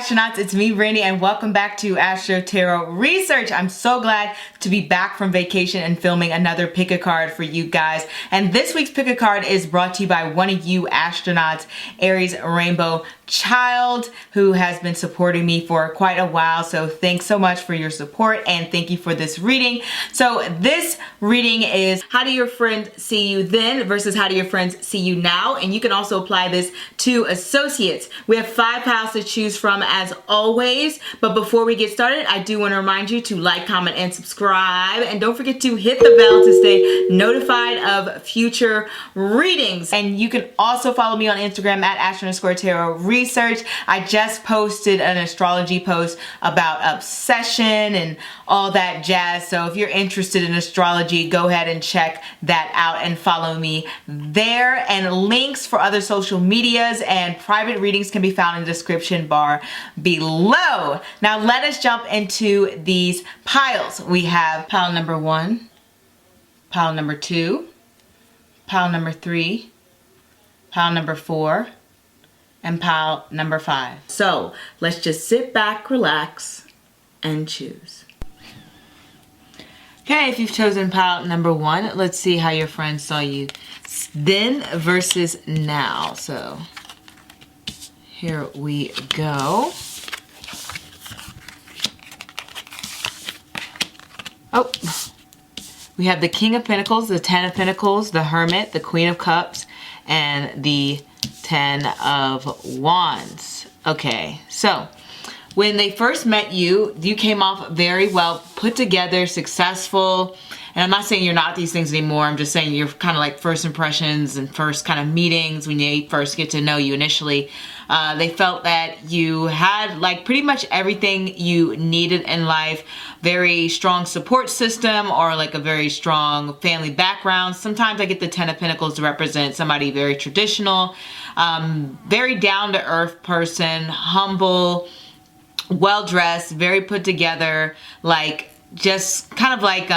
astronauts, it's me, Brandi, and welcome back to Astro-Tarot Research. I'm so glad to be back from vacation and filming another pick a card for you guys. And this week's pick a card is brought to you by one of you astronauts, Aries Rainbow Child, who has been supporting me for quite a while. So thanks so much for your support and thank you for this reading. So this reading is how do your friends see you then versus how do your friends see you now? And you can also apply this to associates. We have 5 piles to choose from as always. But before we get started, I do want to remind you to like, comment, and subscribe. And don't forget to hit the bell to stay notified of future readings. And you can also follow me on Instagram at Astro_Tarot Research. I just posted an astrology post about obsession and all that jazz. So if you're interested in astrology, go ahead and check that out and follow me there. And links for other social medias and private readings can be found in the description bar below. Now let us jump into these piles. We have pile number 1, pile number 2, pile number 3, pile number 4, and pile number 5. So let's just sit back, relax, and choose. Okay, if you've chosen pile number 1, let's see how your friends saw you then versus now. So here we go. Oh, we have the King of Pentacles, the 10 of Pentacles, the Hermit, the Queen of Cups, and the 10 of Wands. Okay, so when they first met you, you came off very well put together, successful. And I'm not saying you're not these things anymore. I'm just saying you're kind of like first impressions and first kind of meetings when they first get to know you initially. They felt that you had like pretty much everything you needed in life. Very strong support system or like a very strong family background. Sometimes I get the 10 of Pentacles to represent somebody very traditional, very down-to-earth person, humble, well-dressed, very put together, like just kind of like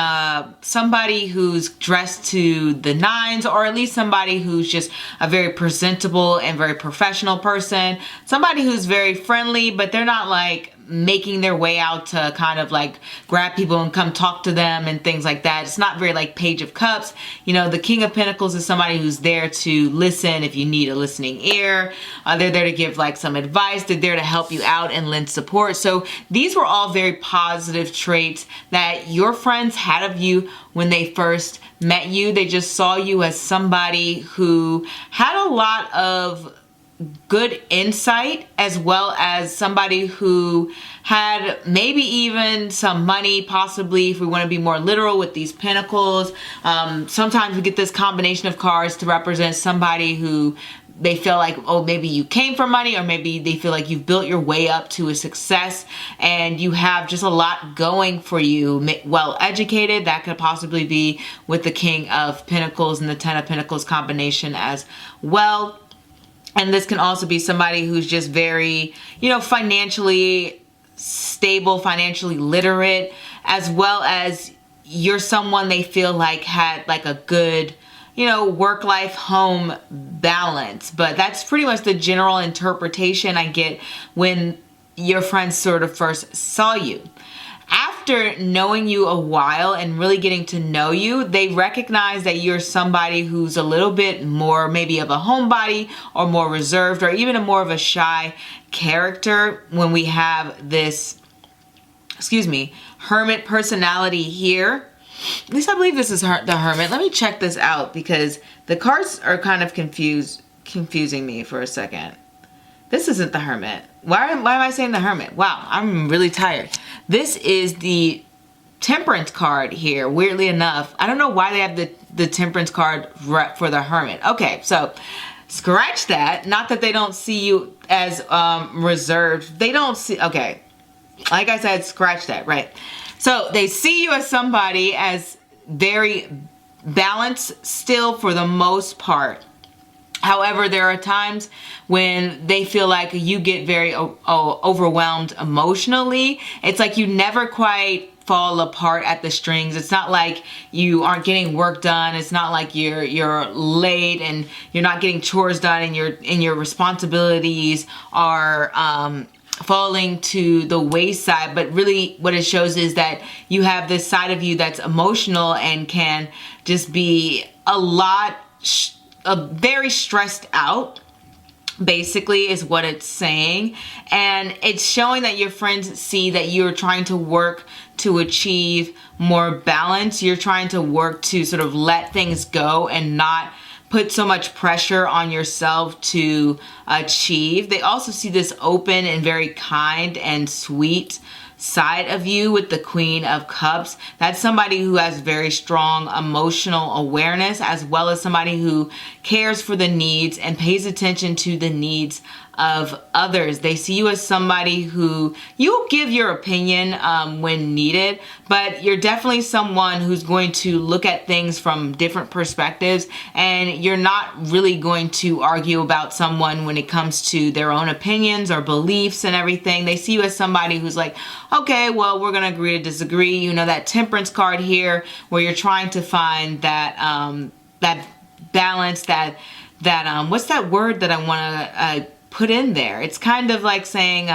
somebody who's dressed to the nines, or at least somebody who's just a very presentable and very professional person. Somebody who's very friendly, but they're not like making their way out to kind of like grab people and come talk to them and things like that. It's not very like Page of Cups. You know, the King of Pentacles is somebody who's there to listen if you need a listening ear. They're there to give like some advice. They're there to help you out and lend support. So these were all very positive traits that your friends had of you when they first met you. They just saw you as somebody who had a lot of good insight, as well as somebody who had maybe even some money, possibly, if we want to be more literal with these pentacles. Sometimes we get this combination of cards to represent somebody who they feel like, oh, maybe you came from money, or maybe they feel like you've built your way up to a success and you have just a lot going for you. Well educated, that could possibly be with the King of Pentacles and the 10 of Pentacles combination as well. And this can also be somebody who's just very, you know, financially stable, financially literate, as well as you're someone they feel like had like a good, you know, work-life home balance. But that's pretty much the general interpretation I get when your friends sort of first saw you. After knowing you a while and really getting to know you, they recognize that you're somebody who's a little bit more maybe of a homebody or more reserved or even a more of a shy character when we have this, Hermit personality here. At least I believe this is the Hermit. Let me check this out because the cards are kind of confusing me for a second. This isn't the Hermit. Why am I saying the Hermit? Wow, I'm really tired. This is the Temperance card here, weirdly enough. I don't know why they have the Temperance card for the Hermit. Okay, so scratch that. Not that they don't see you as reserved. They don't see, okay. Like I said, scratch that, right? So they see you as somebody as very balanced still for the most part. However, there are times when they feel like you get very overwhelmed emotionally. It's like you never quite fall apart at the strings. It's not like you aren't getting work done. It's not like you're late and you're not getting chores done and your responsibilities are falling to the wayside, but really what it shows is that you have this side of you that's emotional and can just be very stressed out, basically, is what it's saying. And it's showing that your friends see that you're trying to work to achieve more balance. You're trying to work to sort of let things go and not put so much pressure on yourself to achieve. They also see this open and very kind and sweet side of you with the Queen of Cups. That's somebody who has very strong emotional awareness, as well as somebody who cares for the needs and pays attention to the needs of others. They see you as somebody who you'll give your opinion when needed, but you're definitely someone who's going to look at things from different perspectives, and you're not really going to argue about someone when it comes to their own opinions or beliefs and everything. They see you as somebody who's like, okay, well, we're gonna agree to disagree. You know, that Temperance card here, where you're trying to find that that balance, that what's that word that I want to put in there? It's kind of like saying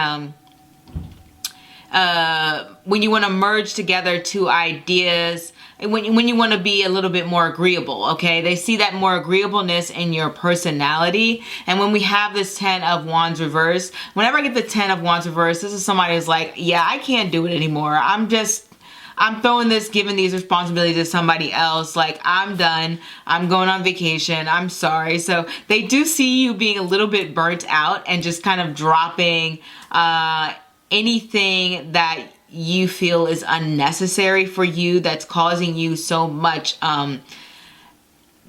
when you want to merge together two ideas, when you want to be a little bit more agreeable, okay? They see that more agreeableness in your personality. And when we have this 10 of Wands reverse, whenever I get the 10 of Wands reverse, this is somebody who's like, yeah, I can't do it anymore. I'm giving these responsibilities to somebody else. Like, I'm done. I'm going on vacation. I'm sorry. So they do see you being a little bit burnt out and just kind of dropping anything that you feel is unnecessary for you, that's causing you so much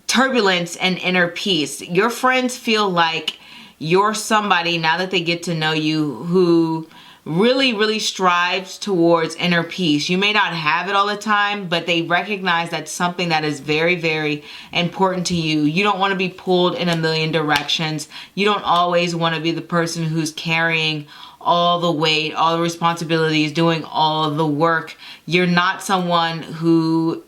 turbulence and inner peace. Your friends feel like you're somebody, now that they get to know you, who really strives towards inner peace. You may not have it all the time, but they recognize that's something that is very important to you. You don't want to be pulled in a million directions. You don't always want to be the person who's carrying all the weight, all the responsibilities, doing all the work. You're not someone who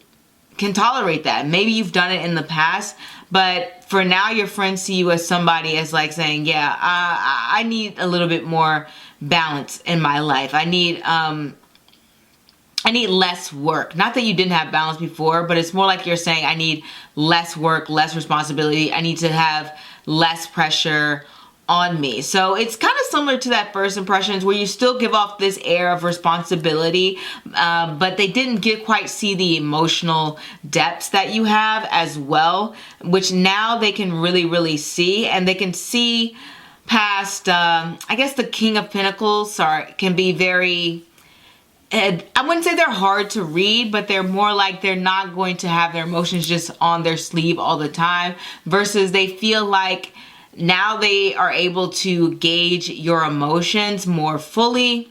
can tolerate that. Maybe you've done it in the past, but for now, your friends see you as somebody as like saying, yeah, I need a little bit more balance in my life. I need less work. Not that you didn't have balance before, but it's more like you're saying, I need less work, less responsibility. I need to have less pressure on me. So it's kind of similar to that first impressions, where you still give off this air of responsibility, but they didn't quite see the emotional depths that you have as well, which now they can really see, and they can see past, I guess the King of Pentacles can be very, I wouldn't say they're hard to read, but they're more like they're not going to have their emotions just on their sleeve all the time, versus they feel like now they are able to gauge your emotions more fully,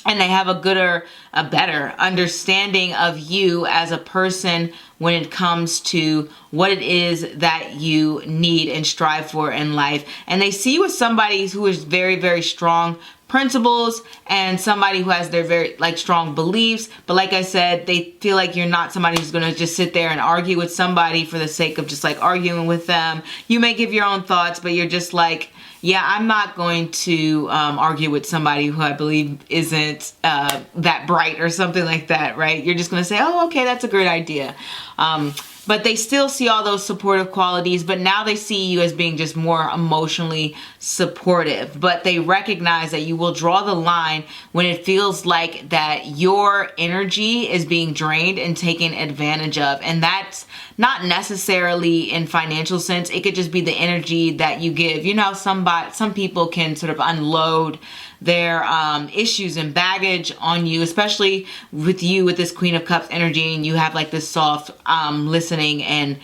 and they have a better understanding of you as a person when it comes to what it is that you need and strive for in life. And they see you as somebody who is very strong principles, and somebody who has their very strong beliefs. But like I said, they feel like you're not somebody who's going to just sit there and argue with somebody for the sake of just like arguing with them. You may give your own thoughts, but you're just like, yeah, I'm not going to argue with somebody who I believe isn't that bright or something like that, right? You're just going to say, oh, okay, that's a great idea. But they still see all those supportive qualities, but now they see you as being just more emotionally supportive. But they recognize that you will draw the line when it feels like that your energy is being drained and taken advantage of. And that's not necessarily in financial sense. It could just be the energy that you give. You know, some people can sort of unload their issues and baggage on you, especially with you with this Queen of Cups energy, and you have like this soft listening and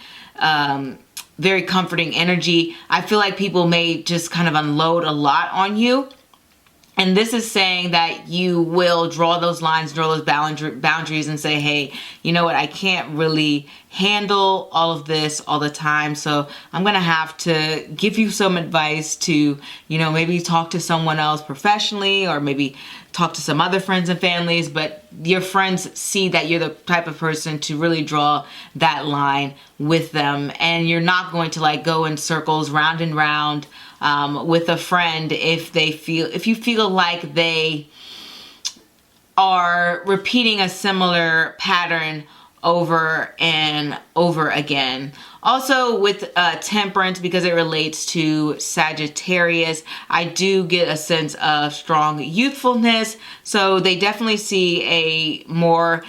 very comforting energy. I feel like people may just kind of unload a lot on you. And this is saying that you will draw those lines, draw those boundaries, and say, hey, you know what? I can't really handle all of this all the time. So I'm going to have to give you some advice to, maybe talk to someone else professionally, or maybe talk to some other friends and families. But your friends see that you're the type of person to really draw that line with them, and you're not going to like go in circles round and round with a friend if you feel like they are repeating a similar pattern over and over again. Also with temperance, because it relates to Sagittarius, I do get a sense of strong youthfulness. So they definitely see a more,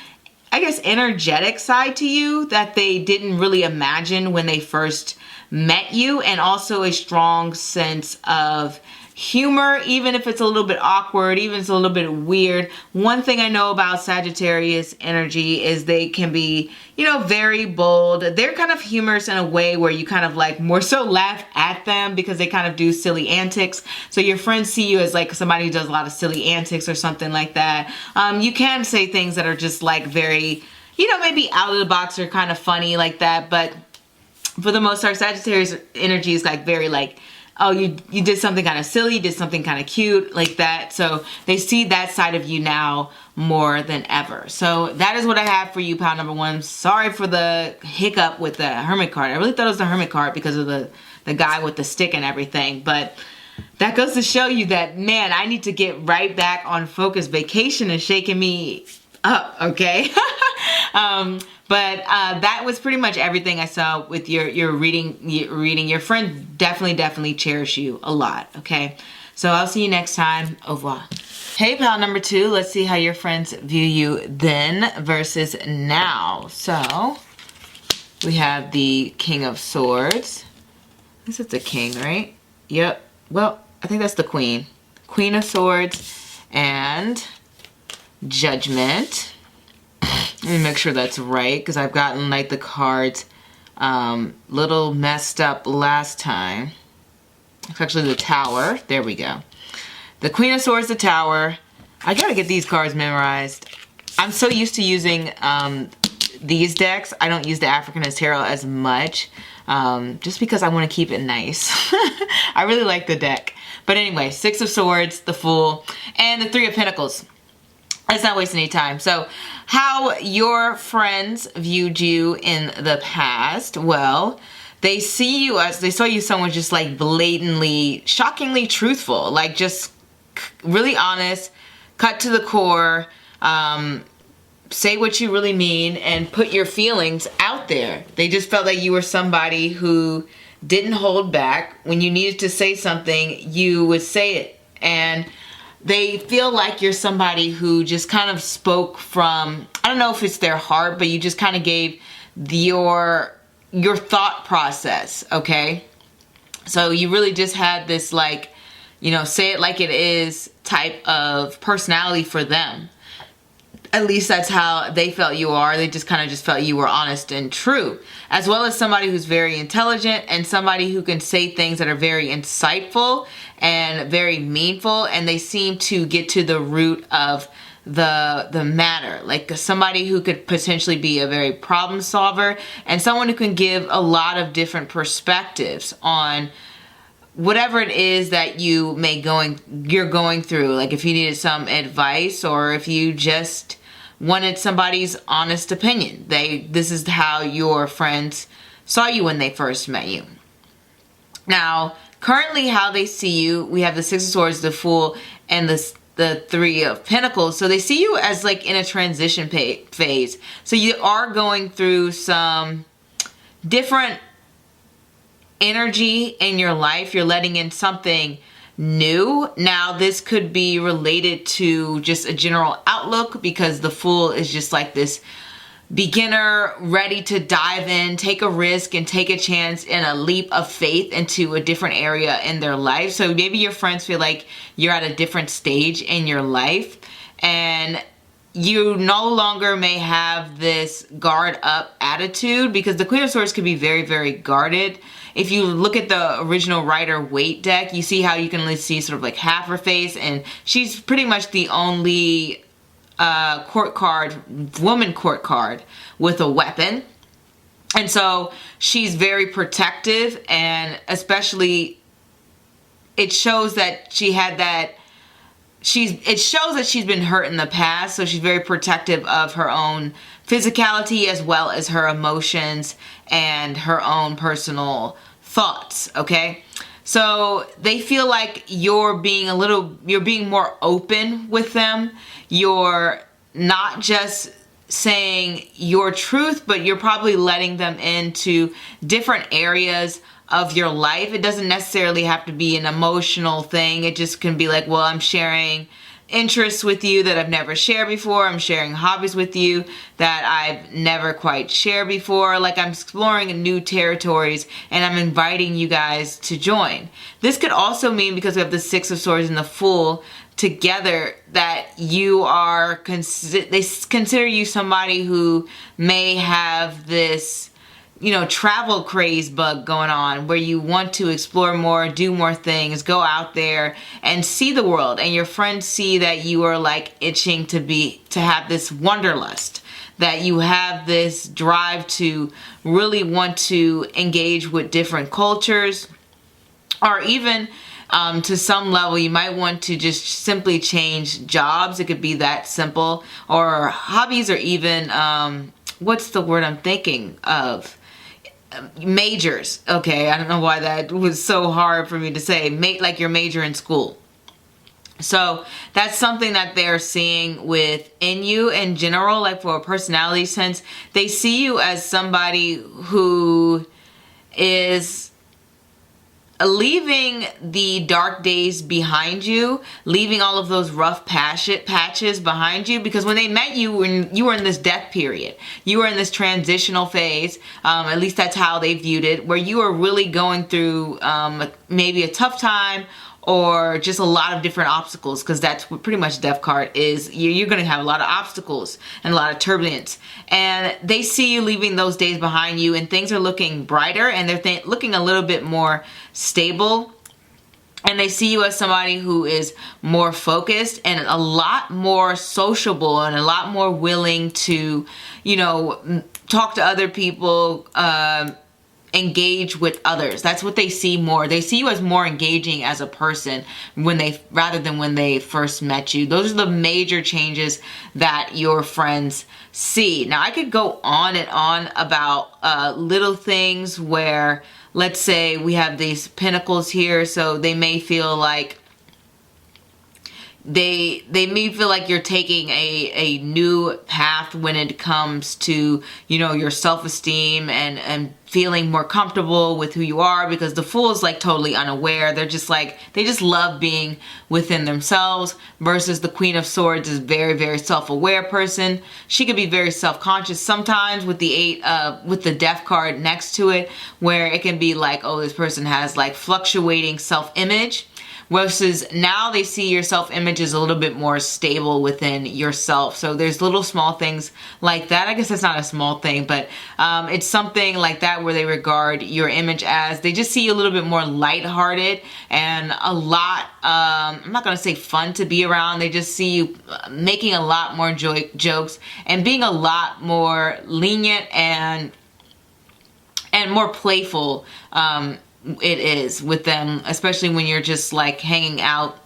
I guess, energetic side to you that they didn't really imagine when they first met you, and also a strong sense of humor, even if it's a little bit awkward, even if it's a little bit weird. One thing I know about Sagittarius energy is they can be, you know, very bold. They're kind of humorous in a way where you kind of like more so laugh at them because they kind of do silly antics. So your friends see you as like somebody who does a lot of silly antics or something like that. You can say things that are just like very, you know, maybe out of the box or kind of funny like that. But for the most part, Sagittarius energy is like very like, oh, you did something kind of silly, you did something kind of cute like that. So they see that side of you now more than ever. So that is what I have for you, pile number one. Sorry for the hiccup with the Hermit card. I really thought it was the Hermit card because of the guy with the stick and everything. But that goes to show you that, man, I need to get right back on focus. Vacation is shaking me up, okay? But that was pretty much everything I saw with your reading. Your friends definitely cherish you a lot, okay? So I'll see you next time. Au revoir. Hey, pal number two. Let's see how your friends view you then versus now. So we have the King of Swords. This is the King, right? Yep. Well, I think that's the Queen. Queen of Swords and Judgment. Let me make sure that's right, because I've gotten like the cards little messed up last time. It's actually the Tower. There we go. The Queen of Swords, the Tower. I gotta get these cards memorized. I'm so used to using these decks. I don't use the Africanist Tarot as much, just because I want to keep it nice. I really like the deck. But anyway, Six of Swords, the Fool, and the Three of Pentacles. Let's not waste any time. So, how your friends viewed you in the past? Well, they see you as, they saw you someone just like blatantly, shockingly truthful, like just really honest, cut to the core, say what you really mean, and put your feelings out there. They just felt like you were somebody who didn't hold back. When you needed to say something, you would say it. And they feel like you're somebody who just kind of spoke from, I don't know if it's their heart, but you just kind of gave your thought process, okay? So you really just had this like, you know, say it like it is type of personality for them. At least that's how they felt you are. They just kind of just felt you were honest and true. As well as somebody who's very intelligent and somebody who can say things that are very insightful and very meaningful. And they seem to get to the root of the matter. Like somebody who could potentially be a very problem solver and someone who can give a lot of different perspectives on whatever it is that you're going through. Like if you needed some advice or if you just wanted somebody's honest opinion. This is how your friends saw you when they first met you. Now, currently how they see you, we have the Six of Swords, the Fool, and the Three of Pentacles. So they see you as like in a transition phase. So you are going through some different energy in your life. You're letting in something new. Now this could be related to just a general outlook because the Fool is just like this beginner ready to dive in, take a risk and take a chance and a leap of faith into a different area in their life. So maybe your friends feel like you're at a different stage in your life and you no longer may have this guard up attitude because the Queen of Swords could be very, very guarded. If you look at the original Rider-Waite deck, you see how you can only see sort of like half her face, and she's pretty much the only woman court card with a weapon. And so she's very protective, and especially it shows that she it shows that she's been hurt in the past, so she's very protective of her own physicality as well as her emotions and her own personal thoughts, okay? So they feel like you're being more open with them. You're not just saying your truth, but you're probably letting them into different areas of your life. It doesn't necessarily have to be an emotional thing. It just can be like, well, I'm sharing interests with you that I've never shared before. I'm sharing hobbies with you that I've never quite shared before. Like, I'm exploring new territories and I'm inviting you guys to join. This could also mean, because we have the Six of Swords and the Fool together, that you are, they consider you somebody who may have this, you know, travel craze bug going on, where you want to explore more, do more things, go out there and see the world. And your friends see that you are like itching to have this wanderlust, that you have this drive to really want to engage with different cultures, or even to some level you might want to just simply change jobs. It could be that simple, or hobbies, or even what's the word I'm thinking of? Majors. Okay, I don't know why that was so hard for me to say. Like your major in school. So that's something that they're seeing within you in general. Like, for a personality sense, they see you as somebody who is leaving the dark days behind you, leaving all of those rough patches behind you, because when they met you, when you were in this death period, you were in this transitional phase, at least that's how they viewed it, where you were really going through maybe a tough time, or just a lot of different obstacles, because that's what pretty much Death card is. You're going to have a lot of obstacles and a lot of turbulence. And they see you leaving those days behind you, and things are looking brighter, and they're looking a little bit more stable. And they see you as somebody who is more focused and a lot more sociable and a lot more willing to, you know, talk to other people, engage with others. That's what they see more. They see you as more engaging as a person rather than when they first met you. Those are the major changes that your friends see. Now, I could go on and on about little things where, let's say we have these pentacles here, so they may feel like they may feel like you're taking a new path when it comes to, you know, your self-esteem and feeling more comfortable with who you are, because the Fool is like totally unaware. They're just like, they just love being within themselves, versus the Queen of Swords is very, very self-aware person. She could be very self-conscious sometimes with the with the Death card next to it, where it can be like, oh, this person has like fluctuating self-image. Versus now they see your self-image is a little bit more stable within yourself. So there's little small things like that. I guess that's not a small thing, but it's something like that where they regard your image as, they just see you a little bit more lighthearted and a lot, I'm not going to say fun to be around. They just see you making a lot more jokes and being a lot more lenient and more playful. It is with them, especially when you're just like hanging out.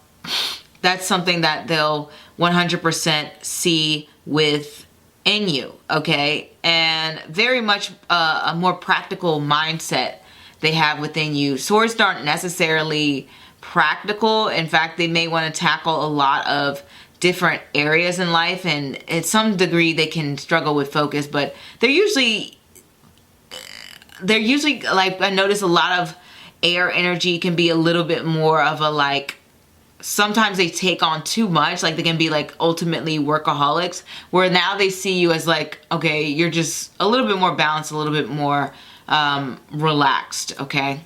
That's something that they'll 100% see within you, okay? And very much a more practical mindset they have within you. Swords aren't necessarily practical. In fact, they may want to tackle a lot of different areas in life, and at some degree they can struggle with focus, but they're usually like, I notice a lot of air energy can be a little bit more of a, like, sometimes they take on too much. Like, they can be like ultimately workaholics, where now they see you as like, okay, you're just a little bit more balanced, a little bit more relaxed, okay?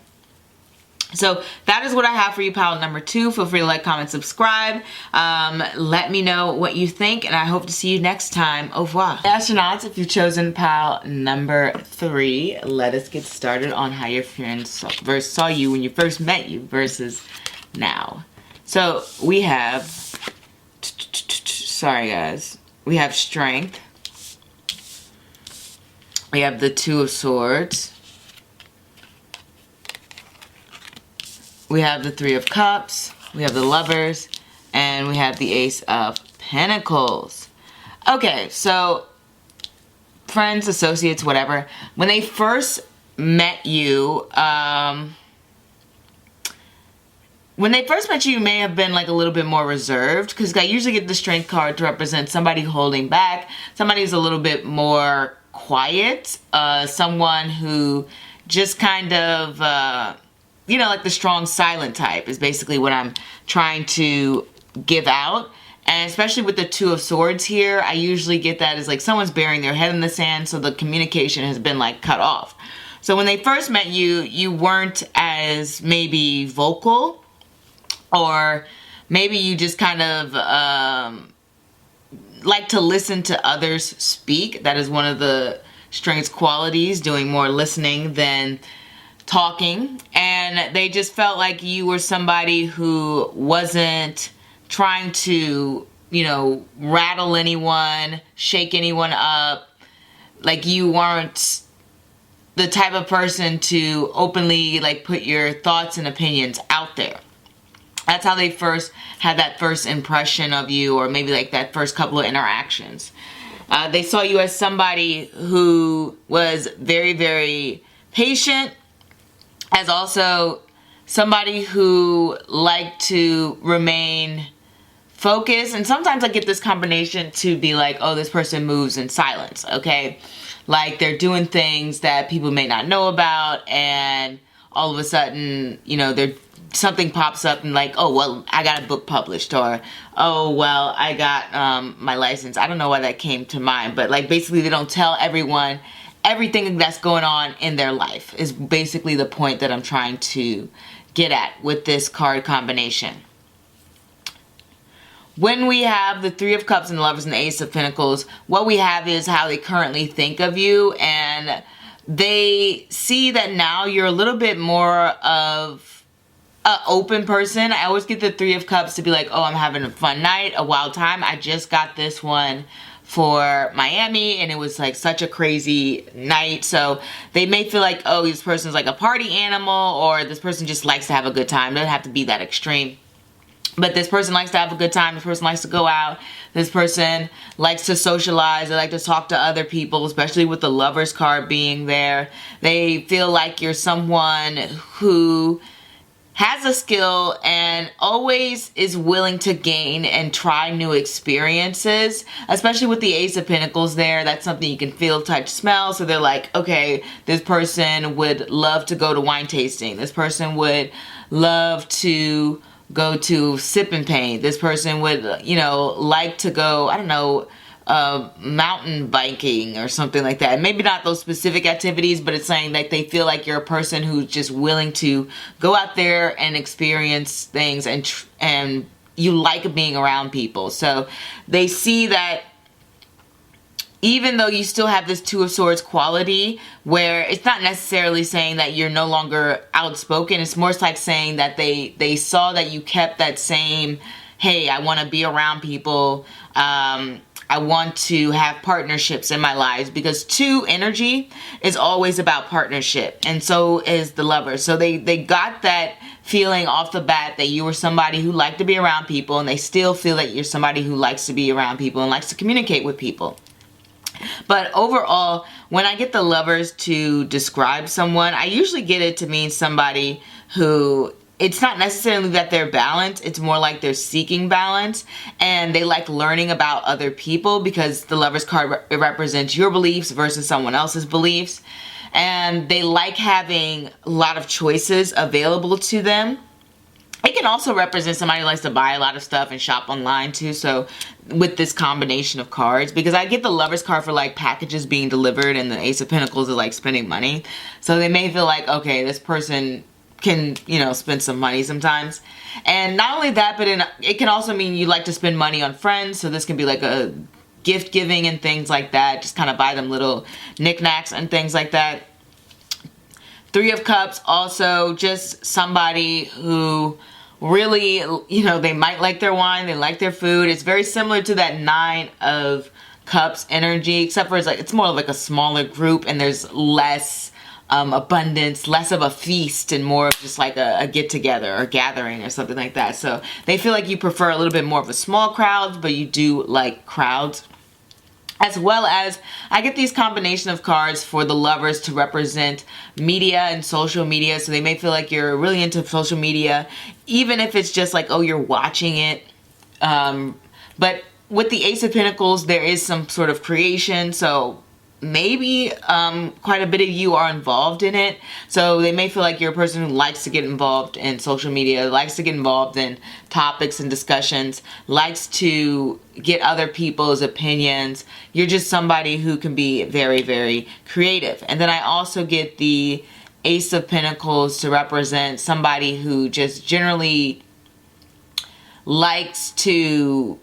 So that is what I have for you, pile number 2. Feel free to like, comment, subscribe. Let me know what you think, and I hope to see you next time. Au revoir. Astronauts, if you've chosen pile number 3, let us get started on how your friends saw you when you first met you versus now. So we have, sorry guys, we have Strength. We have the Two of Swords. We have the Three of Cups, we have the Lovers, And we have the Ace of Pentacles. Okay, so friends, associates, whatever. When they first met you, you may have been like a little bit more reserved, because I usually get the Strength card to represent somebody holding back, somebody who's a little bit more quiet, someone who just kind of, you know, like the strong silent type is basically what I'm trying to give out. And especially with the Two of Swords here, I usually get that as like someone's burying their head in the sand, so the communication has been like cut off. So when they first met you, you weren't as maybe vocal, or maybe you just kind of like to listen to others speak. That is one of the Strength's qualities, doing more listening than talking. And they just felt like you were somebody who wasn't trying to, you know, rattle anyone, shake anyone up. Like you weren't the type of person to openly like put your thoughts and opinions out there. That's how they first had that first impression of you, or maybe like that first couple of interactions. They saw you as somebody who was very, very patient, as also somebody who liked to remain focused. And sometimes I get this combination to be like, oh, this person moves in silence, okay? Like they're doing things that people may not know about, and all of a sudden, you know, something pops up and like, oh, well, I got a book published, or, oh, well, I got my license. I don't know why that came to mind, but like basically they don't tell everyone everything that's going on in their life is basically the point that I'm trying to get at with this card combination. When we have the Three of Cups and the Lovers and the Ace of Pentacles, what we have is how they currently think of you, and they see that now you're a little bit more of an open person. I always get the Three of Cups to be like, oh, I'm having a fun night, a wild time. I just got this one for Miami, and it was like such a crazy night. So they may feel like, oh, this person's like a party animal, or this person just likes to have a good time. It doesn't have to be that extreme. But this person likes to have a good time. This person likes to go out. This person likes to socialize. They like to talk to other people, especially with the Lovers card being there. They feel like you're someone who has a skill and always is willing to gain and try new experiences, especially with the Ace of Pentacles there. That's something you can feel, touch, smell. So they're like, okay, this person would love to go to wine tasting. This person would love to go to Sip and Paint. This person would, you know, like to go, I don't know, mountain biking or something like that. Maybe not those specific activities, but it's saying that they feel like you're a person who's just willing to go out there and experience things, and you like being around people. So they see that even though you still have this Two of Swords quality, where it's not necessarily saying that you're no longer outspoken, it's more like saying that they saw that you kept that same, hey, I want to be around people, I want to have partnerships in my lives, because 2 energy is always about partnership, and so is the Lover. So they got that feeling off the bat that you were somebody who liked to be around people, and they still feel that you're somebody who likes to be around people and likes to communicate with people. But overall, when I get the Lovers to describe someone, I usually get it to mean somebody who, it's not necessarily that they're balanced, it's more like they're seeking balance, and they like learning about other people, because the Lovers card represents your beliefs versus someone else's beliefs, and they like having a lot of choices available to them. It can also represent somebody who likes to buy a lot of stuff and shop online too. So with this combination of cards, because I get the Lovers card for like packages being delivered, and the Ace of Pentacles is like spending money. So they may feel like, okay, this person can, you know, spend some money sometimes. And not only that, but it can also mean you like to spend money on friends. So this can be like a gift giving and things like that. Just kind of buy them little knickknacks and things like that. Three of Cups, also just somebody who really, you know, they might like their wine, they like their food. It's very similar to that Nine of Cups energy, except for it's more like a smaller group, and there's less abundance, less of a feast and more of just like a get together or gathering or something like that. So they feel like you prefer a little bit more of a small crowd, but you do like crowds. As well as I get these combination of cards for the lovers to represent media and social media. So they may feel like you're really into social media, even if it's just like, oh, you're watching it. But with the Ace of Pentacles, there is some sort of creation. So maybe quite a bit of you are involved in it. So they may feel like you're a person who likes to get involved in social media, likes to get involved in topics and discussions, likes to get other people's opinions. You're just somebody who can be very, very creative. And then I also get the Ace of Pentacles to represent somebody who just generally likes to,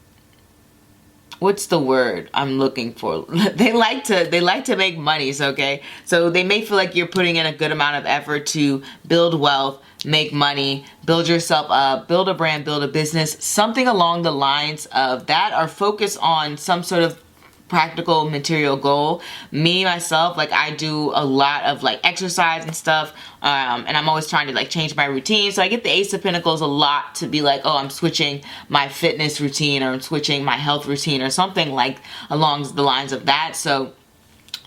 what's the word I'm looking for? They like to make monies, okay? So they may feel like you're putting in a good amount of effort to build wealth, make money, build yourself up, build a brand, build a business, something along the lines of that, or focus on some sort of practical material goal. Me, myself, like I do a lot of like exercise and stuff, and I'm always trying to like change my routine. So I get the Ace of Pentacles a lot to be like, oh, I'm switching my fitness routine, or I'm switching my health routine, or something like along the lines of that. So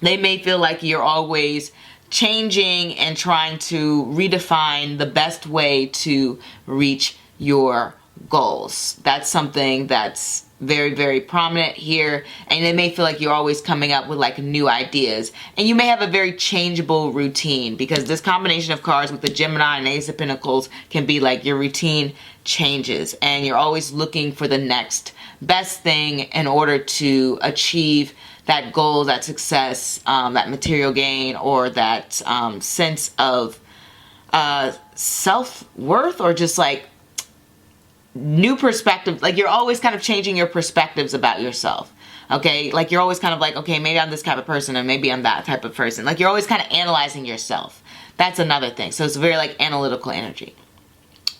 they may feel like you're always changing and trying to redefine the best way to reach your goals. That's something that's very, very prominent here. And they may feel like you're always coming up with like new ideas. And you may have a very changeable routine, because this combination of cards with the Gemini and Ace of Pentacles can be like your routine changes and you're always looking for the next best thing in order to achieve that goal, that success, that material gain, or that sense of self-worth, or just like new perspective. Like you're always kind of changing your perspectives about yourself. Okay, like you're always kind of like, okay, maybe I'm this type of person, or maybe I'm that type of person. Like you're always kind of analyzing yourself. That's another thing. So it's very like analytical energy.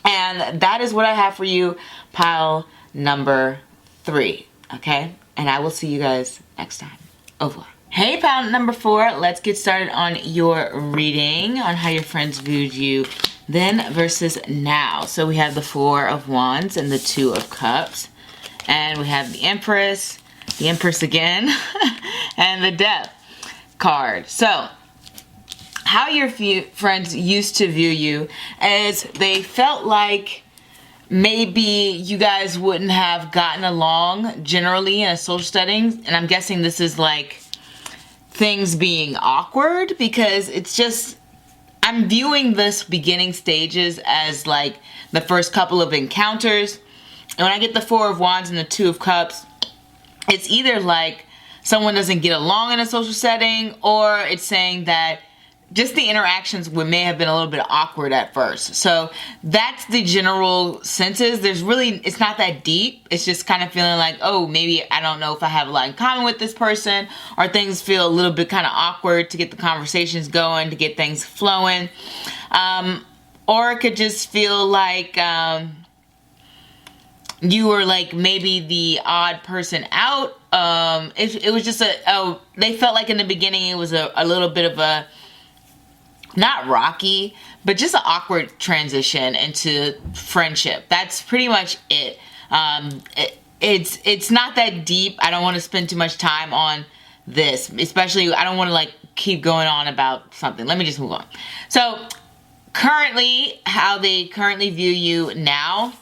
And that is what I have for you, pile number 3. Okay, and I will see you guys next time. Au revoir. Hey, pile number 4, let's get started on your reading on how your friends viewed you then versus now. So we have the 4 of Wands and the 2 of Cups, and we have the Empress again, and the Death card. So how your friends used to view you is they felt like maybe you guys wouldn't have gotten along generally in a social setting, and I'm guessing this is like things being awkward, because it's just, I'm viewing this beginning stages as like the first couple of encounters. And when I get the 4 of Wands and the 2 of Cups, it's either like someone doesn't get along in a social setting, or it's saying that just the interactions may have been a little bit awkward at first. So that's the general senses. It's not that deep. It's just kind of feeling like, oh, maybe I don't know if I have a lot in common with this person, or things feel a little bit kind of awkward to get the conversations going, to get things flowing. Or it could just feel like you were like maybe the odd person out. It was just they felt like in the beginning it was a little bit of a, not rocky, but just an awkward transition into friendship. That's pretty much it. It's not that deep. I don't want to spend too much time on this, especially I don't want to like keep going on about something. Let me just move on. So currently, how they currently view you now,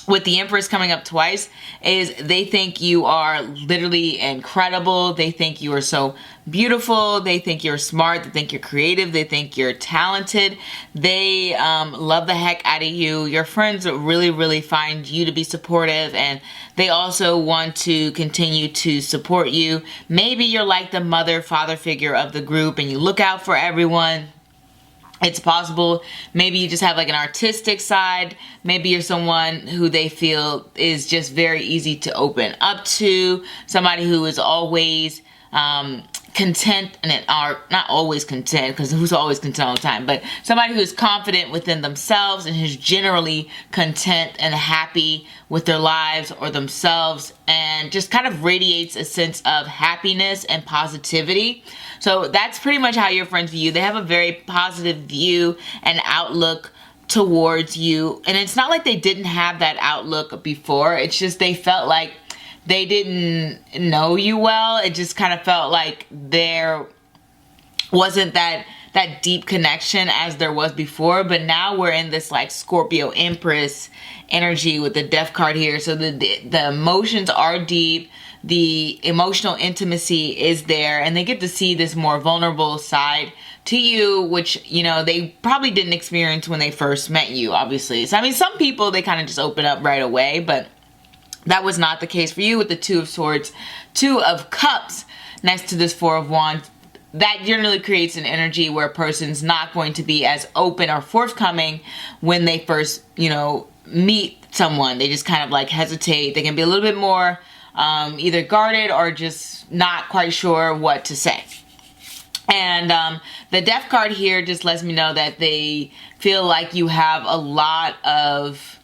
with the Empress coming up twice, is they think you are literally incredible. They think you are so beautiful. They think you're smart. They think you're creative. They think you're talented. They love the heck out of you. Your friends really, really find you to be supportive, and they also want to continue to support you. Maybe you're like the mother, father figure of the group, and you look out for everyone. It's possible maybe you just have like an artistic side. Maybe you're someone who they feel is just very easy to open up to. Somebody who is always content and are not always content, because who's always content all the time, but somebody who's confident within themselves and who's generally content and happy with their lives or themselves, and just kind of radiates a sense of happiness and positivity. So that's pretty much how your friends view you. They have a very positive view and outlook towards you, and it's not like they didn't have that outlook before. It's just they felt like they didn't know you well. It just kind of felt like there wasn't that deep connection as there was before. But now we're in this like Scorpio Empress energy with the Death card here. So the emotions are deep. The emotional intimacy is there, and they get to see this more vulnerable side to you, which, you know, they probably didn't experience when they first met you, obviously. So, I mean, some people, they kind of just open up right away, but that was not the case for you with the Two of Swords, Two of Cups next to this Four of Wands. That generally creates an energy where a person's not going to be as open or forthcoming when they first, you know, meet someone. They just kind of like hesitate. They can be a little bit more either guarded or just not quite sure what to say. And the Death card here just lets me know that they feel like you have a lot of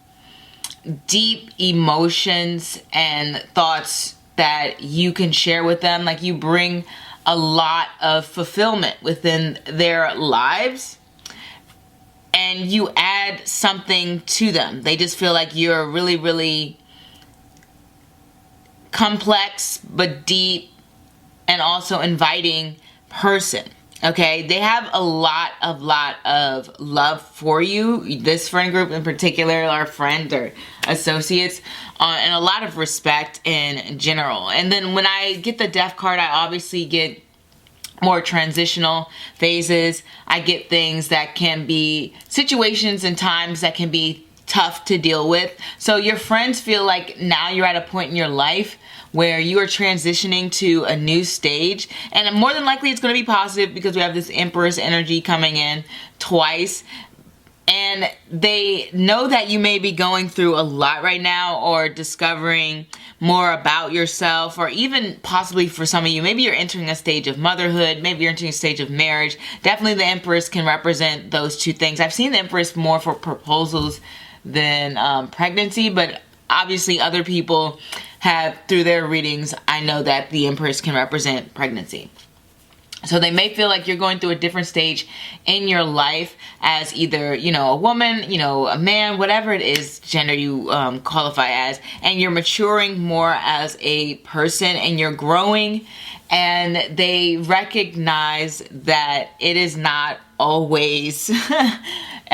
deep emotions and thoughts that you can share with them. Like you bring a lot of fulfillment within their lives, and you add something to them. They just feel like you're a really, really complex but deep and also inviting person. Okay, they have a lot of love for you. This friend group in particular, our friends or associates, and a lot of respect in general. And then when I get the Death card, I obviously get more transitional phases. I get things that can be situations and times that can be tough to deal with. So your friends feel like now you're at a point in your life where you are transitioning to a new stage, and more than likely it's going to be positive because we have this Empress energy coming in twice, and they know that you may be going through a lot right now or discovering more about yourself, or even possibly for some of you, maybe you're entering a stage of motherhood, maybe you're entering a stage of marriage. Definitely the Empress can represent those two things. I've seen the Empress more for proposals than pregnancy, but obviously other people have, through their readings, I know that the Empress can represent pregnancy. So they may feel like you're going through a different stage in your life as either, you know, a woman, you know, a man, whatever it is, gender you qualify as, and you're maturing more as a person and you're growing, and they recognize that it is not always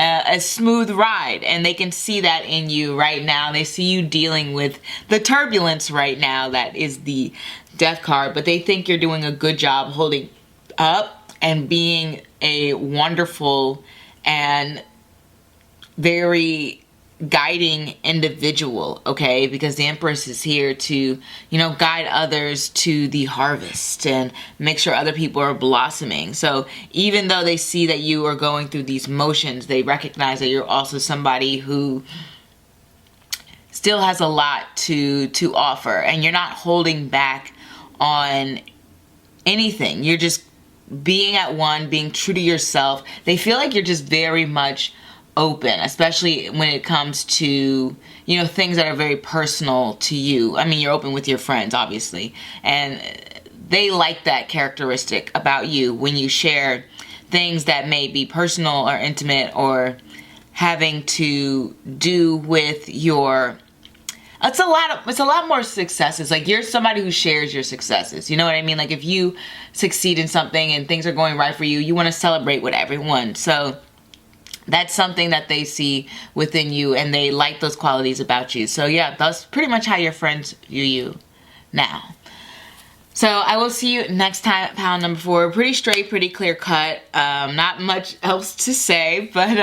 a smooth ride, and they can see that in you right now. They see you dealing with the turbulence right now that is the Death card, but they think you're doing a good job holding up and being a wonderful and very guiding individual, okay? Because the Empress is here to, you know, guide others to the harvest and make sure other people are blossoming. So even though they see that you are going through these motions, they recognize that you're also somebody who still has a lot to offer, and you're not holding back on anything. You're just being at one, being true to yourself. They feel like you're just very much open, especially when it comes to, you know, things that are very personal to you. I mean, you're open with your friends, obviously, and they like that characteristic about you when you share things that may be personal or intimate or having to do with your, it's a lot more successes. Like, you're somebody who shares your successes. You know what I mean? Like, if you succeed in something and things are going right for you, you want to celebrate with everyone. So that's something that they see within you, and they like those qualities about you. So yeah, that's pretty much how your friends view you now. So I will see you next time at pile number 4. Pretty straight, pretty clear cut. Not much else to say, but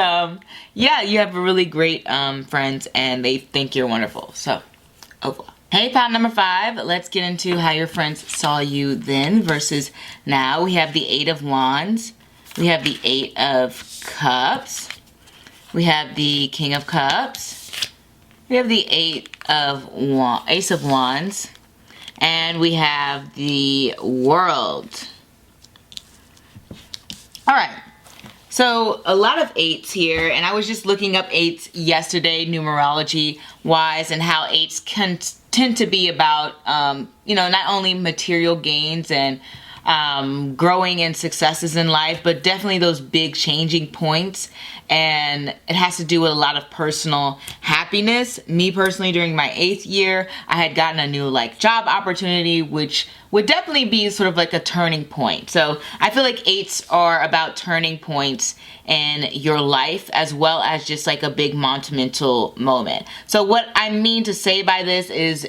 yeah, you have a really great friends, and they think you're wonderful. So, au revoir. Hey, pile number 5. Let's get into how your friends saw you then versus now. We have the 8 of Wands. We have the 8 of Cups. We have the King of Cups. We have the Ace of Wands. And we have the World. All right. So a lot of 8s here, and I was just looking up 8s yesterday, numerology wise, and how 8s can tend to be about, you know, not only material gains and growing and successes in life, but definitely those big changing points. And it has to do with a lot of personal happiness. Me personally, during my 8th year, I had gotten a new like job opportunity, which would definitely be sort of like a turning point. So I feel like 8s are about turning points in your life, as well as just like a big monumental moment. So what I mean to say by this is,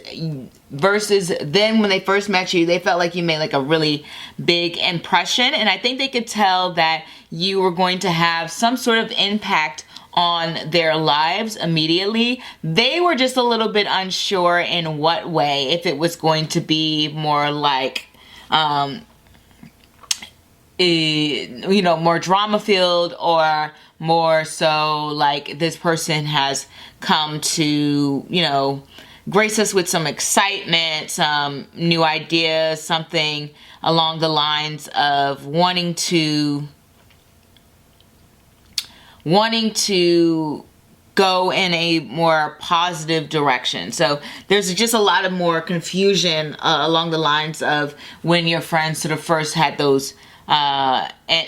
versus then when they first met you, they felt like you made like a really big impression, and I think they could tell that you were going to have some sort of impact on their lives immediately. They were just a little bit unsure in what way, if it was going to be more like you know, more drama filled, or more so like this person has come to, you know, grace us with some excitement, some new ideas, something along the lines of wanting to go in a more positive direction. So there's just a lot of more confusion along the lines of when your friends sort of first had those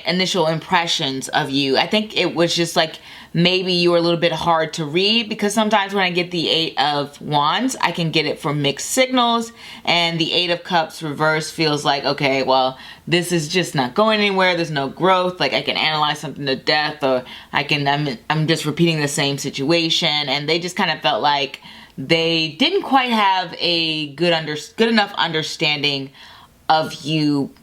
initial impressions of you. I think it was just like maybe you were a little bit hard to read, because sometimes when I get the 8 of Wands, I can get it from mixed signals, and the 8 of Cups reverse feels like, okay, well, this is just not going anywhere. There's no growth. Like I can analyze something to death, or I'm just repeating the same situation. And they just kind of felt like they didn't quite have a good enough understanding of you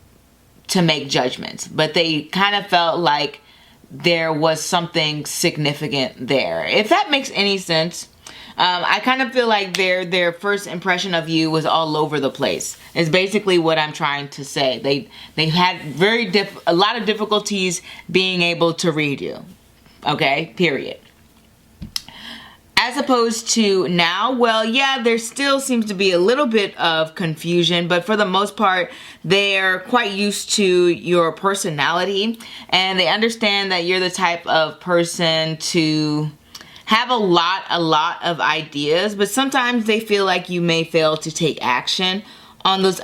to make judgments, but they kind of felt like there was something significant there. If that makes any sense. I kind of feel like their first impression of you was all over the place. Is basically what I'm trying to say. They had a lot of difficulties being able to read you. Okay, period. As opposed to now, well, yeah, there still seems to be a little bit of confusion, but for the most part, they're quite used to your personality, and they understand that you're the type of person to have a lot of ideas, but sometimes they feel like you may fail to take action on those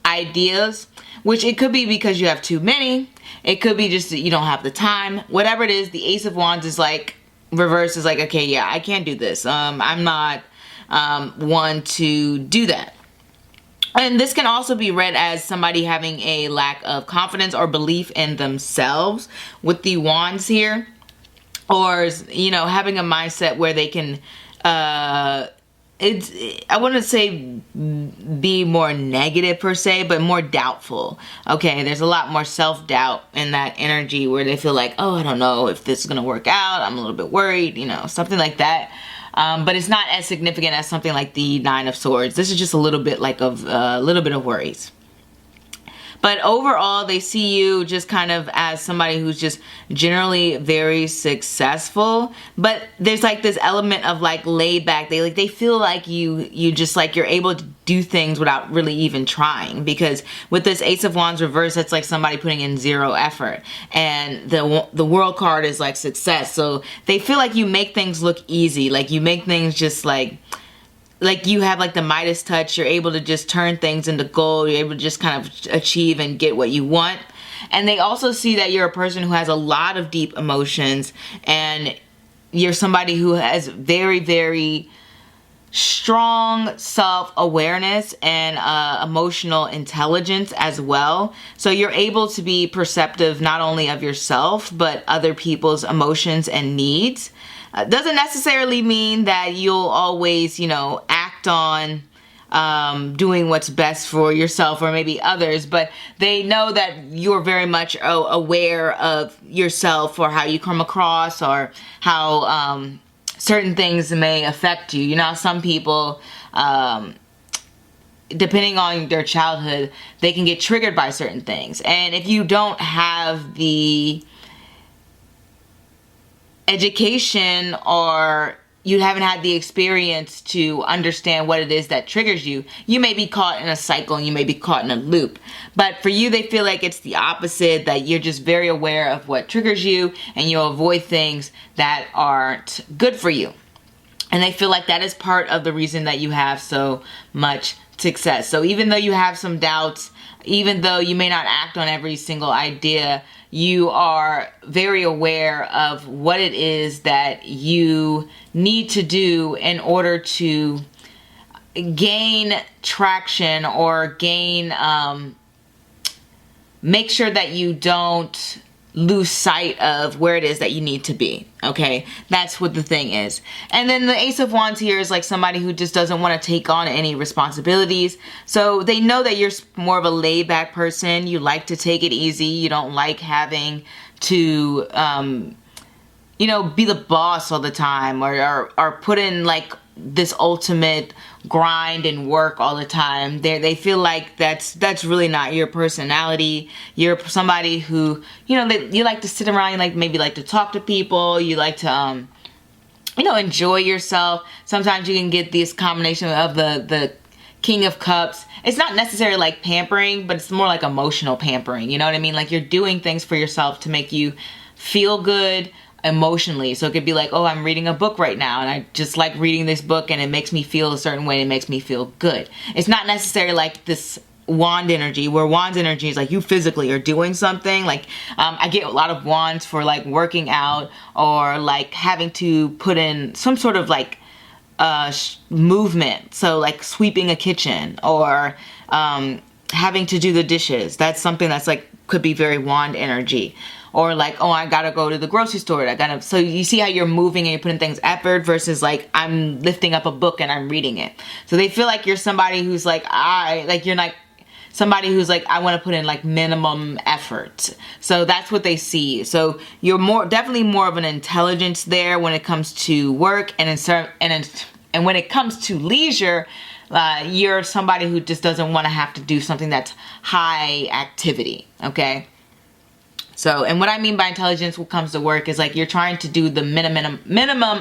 ideas, which it could be because you have too many. It could be just that you don't have the time. Whatever it is, the Ace of Wands is like, reverse is like, okay, yeah, I can't do this. I'm not one to do that. And this can also be read as somebody having a lack of confidence or belief in themselves with the Wands here. Or, you know, having a mindset where they can, I wouldn't say be more negative per se, but more doubtful. Okay, there's a lot more self-doubt in that energy where they feel like, oh, I don't know if this is going to work out. I'm a little bit worried, you know, something like that. But it's not as significant as something like the Nine of Swords. This is just a little bit like a little bit of worries. But overall, they see you just kind of as somebody who's just generally very successful. But there's like this element of like laid back. They feel like you just like you're able to do things without really even trying. Because with this Ace of Wands reverse, it's like somebody putting in zero effort. And the World card is like success. So they feel like you make things look easy. Like you make things just like you have like the Midas touch. You're able to just turn things into gold. You're able to just kind of achieve and get what you want. And they also see that you're a person who has a lot of deep emotions, and you're somebody who has very, very strong self-awareness and emotional intelligence as well. So you're able to be perceptive not only of yourself, but other people's emotions and needs. Doesn't necessarily mean that you'll always, you know, act on doing what's best for yourself or maybe others, but they know that you're very much aware of yourself or how you come across or how certain things may affect you. You know, some people, depending on their childhood, they can get triggered by certain things. And if you don't have the education or you haven't had the experience to understand what it is that triggers you, you may be caught in a cycle and you may be caught in a loop. But for you, they feel like it's the opposite, that you're just very aware of what triggers you and you'll avoid things that aren't good for you. And they feel like that is part of the reason that you have so much success. So even though you have some doubts, even though you may not act on every single idea, you are very aware of what it is that you need to do in order to gain traction or gain, make sure that you don't lose sight of where it is that you need to be. Okay, that's what the thing is. And then the Ace of Wands here is like somebody who just doesn't want to take on any responsibilities. So they know that you're more of a laid back person. You like to take it easy. You don't like having to, you know, be the boss all the time or put in like this ultimate grind and work all the time. They feel like that's really not your personality. You're somebody who, you know, you like to sit around, you like maybe like to talk to people, you like to you know, enjoy yourself. Sometimes you can get this combination of the King of Cups. It's not necessarily like pampering, but it's more like emotional pampering. You know what I mean? Like you're doing things for yourself to make you feel good emotionally. So it could be like, oh, I'm reading a book right now and I just like reading this book and it makes me feel a certain way and it makes me feel good. It's not necessarily like this wand energy, where wands energy is like you physically are doing something. Like I get a lot of wands for like working out or like having to put in some sort of like movement. So like sweeping a kitchen or having to do the dishes. That's something that's like could be very wand energy. Or like, oh, I gotta go to the grocery store. So you see how you're moving and you're putting things effort versus like I'm lifting up a book and I'm reading it. So they feel like you're somebody who's like, you're like somebody who's like, I want to put in like minimum effort. So that's what they see. So you're definitely more of an intelligence there when it comes to work and when it comes to leisure, you're somebody who just doesn't want to have to do something that's high activity. Okay. So, and what I mean by intelligence when it comes to work is like you're trying to do the minimum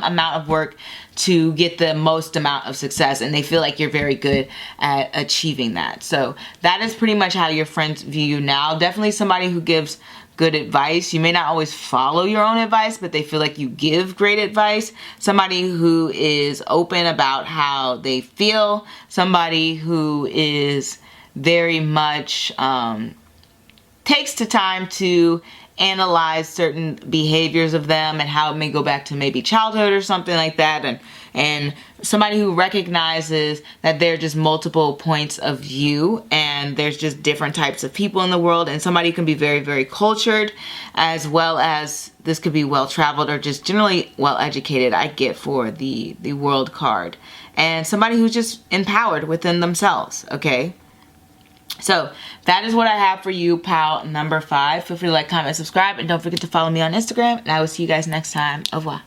amount of work to get the most amount of success, and they feel like you're very good at achieving that. So that is pretty much how your friends view you now. Definitely somebody who gives good advice. You may not always follow your own advice, but they feel like you give great advice. Somebody who is open about how they feel. Somebody who is very much takes the time to analyze certain behaviors of them and how it may go back to maybe childhood or something like that, and somebody who recognizes that there are just multiple points of view and there's just different types of people in the world, and somebody can be very, very cultured, as well as this could be well-traveled or just generally well-educated. I get for the World card, and somebody who's just empowered within themselves. Okay. So that is what I have for you, pal number 5. Feel free to like, comment, subscribe, and don't forget to follow me on Instagram. And I will see you guys next time. Au revoir.